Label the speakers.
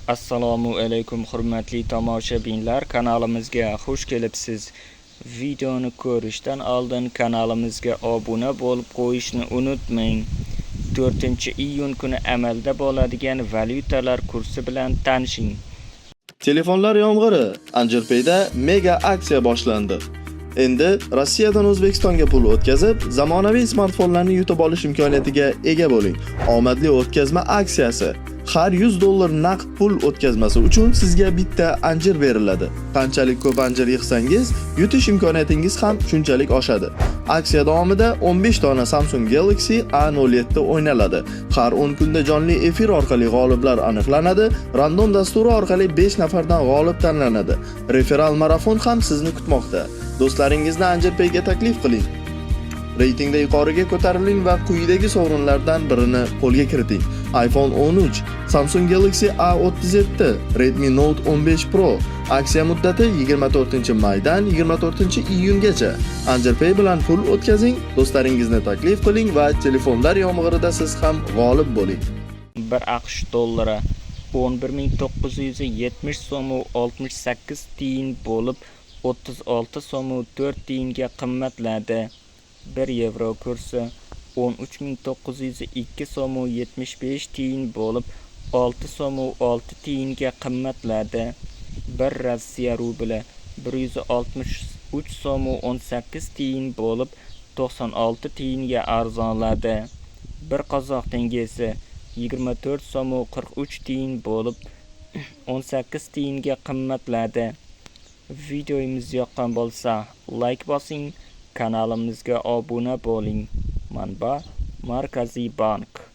Speaker 1: Assalomu alaykum hurmatli tomoshabinlar, kanalimizga xush kelibsiz. Videoni ko'rishdan oldin kanalimizga obuna bo'lib qo'yishni unutmang. 4-iyun kuni amalda bo'ladigan valyutalar kursi bilan tanishing.
Speaker 2: Telefonlar yomg'iri Angelpay'da mega aksiya boshlandi. Endi Rossiyadan O'zbekistonga pul o'tkazib, zamonaviy smartfonlarni yutib olish imkoniyatiga ega bo'ling. Omadli o'tkazma aksiyasi. Har $100 naqd pul o'tkazmasi uchun sizga bitta anjir beriladi. Qanchalik ko'p anjir yig'sangiz, yutish imkoniyatingiz ham shunchalik oshadi. Aksiya davomida 15 dona Samsung Galaxy A07 o'ynaladi. Har 10 kunda jonli efir orqali g'oliblar aniqlanadi. Random dasturi orqali 5 nafardan g'olib tanlanadi. Referal marafon ham sizni kutmoqda. Do'stlaringizni Angelpay'ga taklif qiling. Reytingda yuqoriga ko'tariling va quyidagi sovrinlardan birini qo'lga kiriting. iPhone 13, Samsung Galaxy A37, Redmi Note 15 Pro. Aksiya muddati 24-maydan 24-iyungacha. Angelpay bilan pul o'tkazing, do'stlaringizni taklif qiling va telefonlar yomg'irida siz ham g'olib bo'ling.
Speaker 1: 1 AQSh dollari 11.970 so'm 68 tiyin bo'lib 36 so'm 4 tiyinga qimmatladi. 1 yevro kursi 13.902 so'm 75 tiyin bo'lib 6 so'm 6 tiyinga qimmatladi. 1 Rossiya rubli 163 so'm 18 tiyin bo'lib 96 tiyinga arzonladi. 1 qozoq tengesi 24 so'm 43 tiyin bo'lib 18 tiyinga qimmatladi. Videomiz yoqqan bo'lsa, like bosing, kanalimizga obuna bo'ling. Manba Markaziy bank.